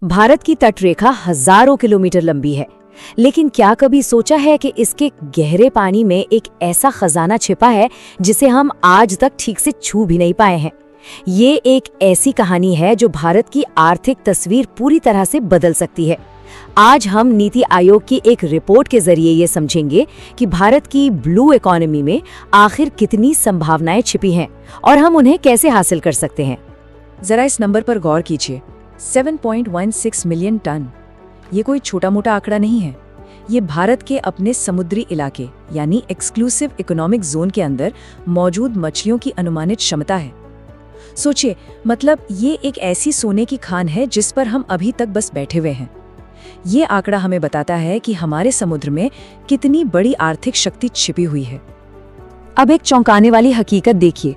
भारत की तटरेखा हजारों किलोमीटर लंबी है, लेकिन क्या कभी सोचा है कि इसके गहरे पानी में एक ऐसा खजाना छिपा है जिसे हम आज तक ठीक से छू भी नहीं पाए हैं। ये एक ऐसी कहानी है जो भारत की आर्थिक तस्वीर पूरी तरह से बदल सकती है। आज हम नीति आयोग की एक रिपोर्ट के जरिए ये समझेंगे कि भारत की ब्लू इकोनॉमी में आखिर कितनी संभावनाएं छिपी हैं और हम उन्हें कैसे हासिल कर सकते हैं। जरा इस नंबर पर गौर कीजिए, 7.16 मिलियन टन। ये कोई छोटा मोटा आंकड़ा नहीं है। ये भारत के अपने समुद्री इलाके यानी एक्सक्लूसिव इकोनॉमिक जोन के अंदर मौजूद मछलियों की अनुमानित क्षमता है। सोचिए, मतलब ये एक ऐसी सोने की खान है जिस पर हम अभी तक बस बैठे हुए हैं। ये आंकड़ा हमें बताता है कि हमारे समुद्र में कितनी बड़ी आर्थिक शक्ति छिपी हुई है। अब एक चौंकाने वाली हकीकत देखिए,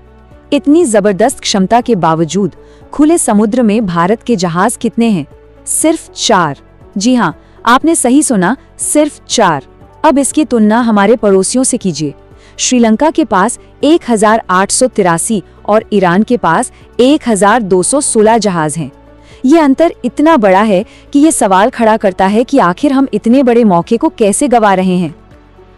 इतनी जबरदस्त क्षमता के बावजूद खुले समुद्र में भारत के जहाज कितने हैं? सिर्फ 4। जी हाँ, आपने सही सुना, सिर्फ 4। अब इसकी तुलना हमारे पड़ोसियों से कीजिए। श्रीलंका के पास 1883 और ईरान के पास 1216 जहाज हैं। ये अंतर इतना बड़ा है कि ये सवाल खड़ा करता है कि आखिर हम इतने बड़े मौके को कैसे गंवा रहे हैं।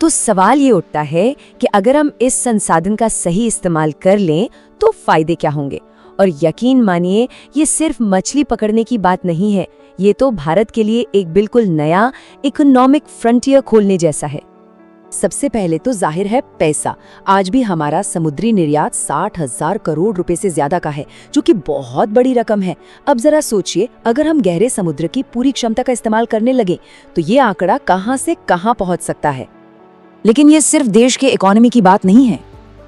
तो सवाल ये उठता है कि अगर हम इस संसाधन का सही इस्तेमाल कर लें तो फायदे क्या होंगे। और यकीन मानिए, ये सिर्फ मछली पकड़ने की बात नहीं है, ये तो भारत के लिए एक बिल्कुल नया इकोनॉमिक फ्रंटियर खोलने जैसा है। सबसे पहले तो जाहिर है पैसा। आज भी हमारा समुद्री निर्यात 60,000 करोड़ रुपए से ज्यादा का है, जो कि बहुत बड़ी रकम है। अब जरा सोचिए, अगर हम गहरे समुद्र की पूरी क्षमता का इस्तेमाल करने लगे तो ये आंकड़ा कहां से कहां पहुंच सकता है। लेकिन ये सिर्फ देश के इकोनॉमी की बात नहीं है,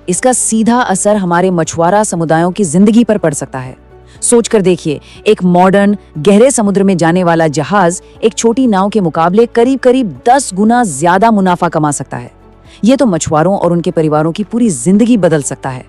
इसका सीधा असर हमारे मछुआरा समुदायों की जिंदगी पर पड़ सकता है। सोचकर देखिए, एक मॉडर्न गहरे समुद्र में जाने वाला जहाज एक छोटी नाव के मुकाबले करीब 10 गुना ज्यादा मुनाफा कमा सकता है। ये तो मछुआरों और उनके परिवारों की पूरी जिंदगी बदल सकता है।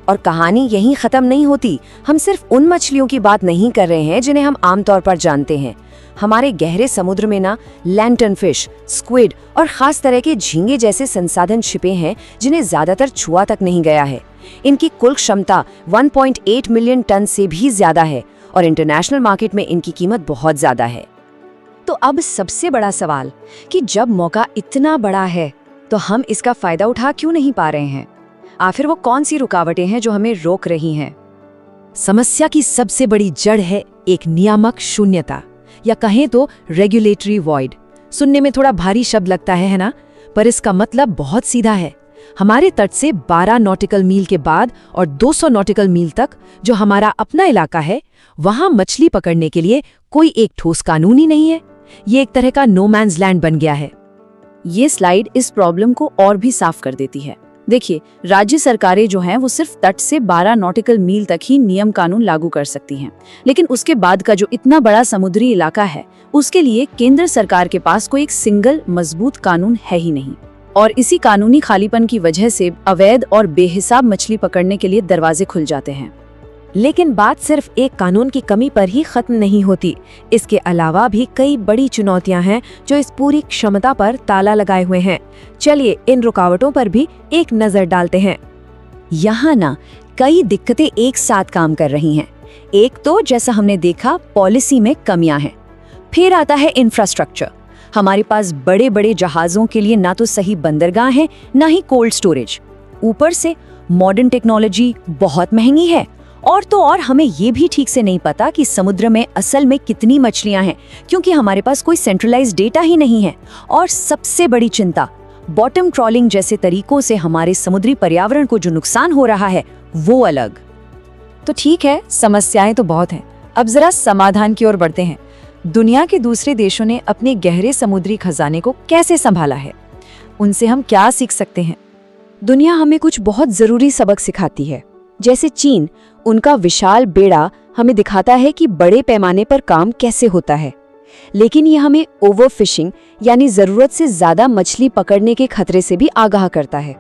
और कहानी यहीं खत्म नहीं होती। हम सिर्फ उन मछलियों की बात नहीं कर रहे हैं जिन्हें हम आमतौर पर जानते हैं। हमारे गहरे समुद्र में ना लैंटर्न फिश, स्क्विड और खास तरह के झींगे जैसे संसाधन छिपे हैं जिन्हें ज्यादातर छुआ तक नहीं गया है। इनकी कुल क्षमता 1.8 मिलियन टन से भी ज्यादा है और इंटरनेशनल मार्केट में इनकी कीमत बहुत ज्यादा है। तो अब सबसे बड़ा सवाल कि जब मौका इतना बड़ा है तो हम इसका फायदा उठा क्यों नहीं पा रहे हैं? आखिर वो कौन सी रुकावटें हैं जो हमें रोक रही हैं? समस्या की सबसे बड़ी जड़ है एक नियामक शून्यता, या कहें तो रेगुलेटरी वॉइड। सुनने में थोड़ा भारी शब्द लगता है ना? पर इसका मतलब बहुत सीधा है। हमारे तट से 12 नॉटिकल मील के बाद और 200 नॉटिकल मील तक जो हमारा अपना इलाका है, वहां मछली पकड़ने के लिए कोई एक ठोस कानून ही नहीं है। ये एक तरह का नो मैन्स लैंड बन गया है। ये स्लाइड इस प्रॉब्लम को और भी साफ कर देती है। देखिए, राज्य सरकारें जो हैं वो सिर्फ तट से 12 नॉटिकल मील तक ही नियम कानून लागू कर सकती हैं, लेकिन उसके बाद का जो इतना बड़ा समुद्री इलाका है उसके लिए केंद्र सरकार के पास कोई एक सिंगल मजबूत कानून है ही नहीं। और इसी कानूनी खालीपन की वजह से अवैध और बेहिसाब मछली पकड़ने के लिए दरवाजे खुल जाते हैं। लेकिन बात सिर्फ एक कानून की कमी पर ही खत्म नहीं होती। इसके अलावा भी कई बड़ी चुनौतियां हैं जो इस पूरी क्षमता पर ताला लगाए हुए हैं। चलिए इन रुकावटों पर भी एक नजर डालते हैं। यहाँ ना कई दिक्कतें एक साथ काम कर रही हैं। एक तो जैसा हमने देखा, पॉलिसी में कमियां हैं। फिर आता है इंफ्रास्ट्रक्चर। हमारे पास बड़े बड़े जहाजों के लिए ना तो सही बंदरगाह है, ना ही कोल्ड स्टोरेज। ऊपर से मॉडर्न टेक्नोलॉजी बहुत महंगी है। और तो और हमें ये भी ठीक से नहीं पता कि समुद्र में असल में कितनी मछलियां हैं, क्योंकि हमारे पास कोई सेंट्रलाइज्ड डेटा ही नहीं है। और सबसे बड़ी चिंता, बॉटम ट्रॉलिंग जैसे तरीकों से हमारे समुद्री पर्यावरण को जो नुकसान हो रहा है वो अलग। तो ठीक है, समस्याएं तो बहुत हैं। अब जरा समाधान की ओर बढ़ते हैं। दुनिया के दूसरे देशों ने अपने गहरे समुद्री खजाने को कैसे संभाला है? उनसे हम क्या सीख सकते हैं? दुनिया हमें कुछ बहुत जरूरी सबक सिखाती है। जैसे चीन, उनका विशाल बेड़ा हमें दिखाता है कि बड़े पैमाने पर काम कैसे होता है। लेकिन ये हमें ओवरफिशिंग यानी जरूरत से ज्यादा मछली पकड़ने के खतरे से भी आगाह करता है।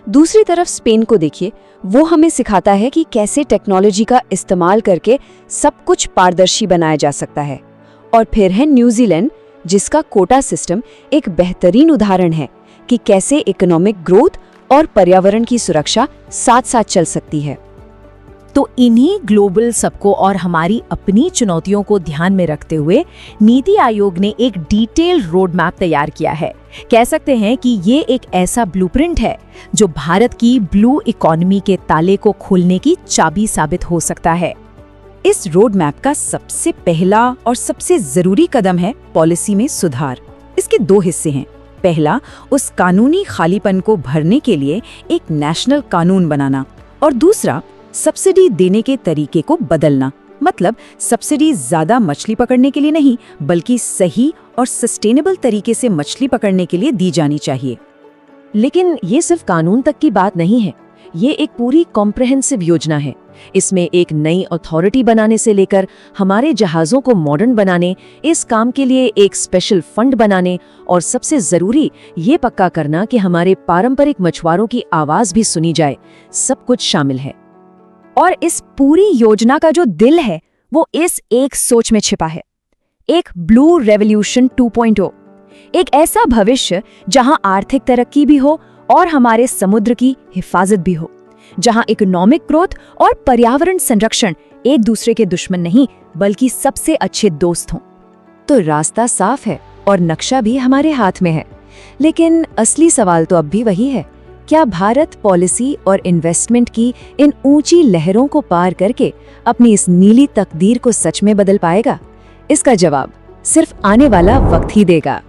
दूसरी तरफ स्पेन को देखिए, वो हमें सिखाता है कि कैसे टेक्नोलॉजी का इस्तेमाल करके सब कुछ पारदर्शी बनाया जा सकता है। और फिर है न्यूजीलैंड, जिसका कोटा सिस्टम एक बेहतरीन उदाहरण है कि कैसे इकोनॉमिक ग्रोथ और पर्यावरण की सुरक्षा साथ साथ चल सकती है। तो इन्हीं ग्लोबल सबको और हमारी अपनी चुनौतियों को ध्यान में रखते हुए नीति आयोग ने एक डिटेल्ड रोड मैप तैयार किया है। कह सकते हैं कि ये एक ऐसा ब्लूप्रिंट है जो भारत की ब्लू इकोनॉमी के ताले को खोलने की चाबी साबित हो सकता है। इस रोड मैप का सबसे पहला और सबसे जरूरी कदम है पॉलिसी में सुधार। इसके 2 हिस्से हैं। पहला, उस कानूनी खालीपन को भरने के लिए एक नेशनल कानून बनाना, और दूसरा, सब्सिडी देने के तरीके को बदलना। मतलब सब्सिडी ज्यादा मछली पकड़ने के लिए नहीं, बल्कि सही और सस्टेनेबल तरीके से मछली पकड़ने के लिए दी जानी चाहिए। लेकिन ये सिर्फ कानून तक की बात नहीं है, ये एक पूरी कॉम्प्रहेंसिव योजना है। इसमें एक नई अथॉरिटी बनाने से लेकर हमारे जहाज़ों को मॉडर्न बनाने, इस काम के लिए एक स्पेशल फंड बनाने, और सबसे ज़रूरी ये पक्का करना कि हमारे पारंपरिक मछुआरों की आवाज़ भी सुनी जाए, सब कुछ शामिल है। और इस पूरी योजना का जो दिल है वो इस एक सोच में छिपा है, एक ब्लू रेवोल्यूशन 2.0, एक ऐसा भविष्य जहां आर्थिक तरक्की भी हो और हमारे समुद्र की हिफाजत भी हो, जहां इकोनॉमिक ग्रोथ और पर्यावरण संरक्षण एक दूसरे के दुश्मन नहीं बल्कि सबसे अच्छे दोस्त हों। तो रास्ता साफ है और नक्शा भी हमारे हाथ में है, लेकिन असली सवाल तो अब भी वही है, क्या भारत पॉलिसी और इन्वेस्टमेंट की इन ऊंची लहरों को पार करके अपनी इस नीली तकदीर को सच में बदल पाएगा? इसका जवाब सिर्फ आने वाला वक्त ही देगा।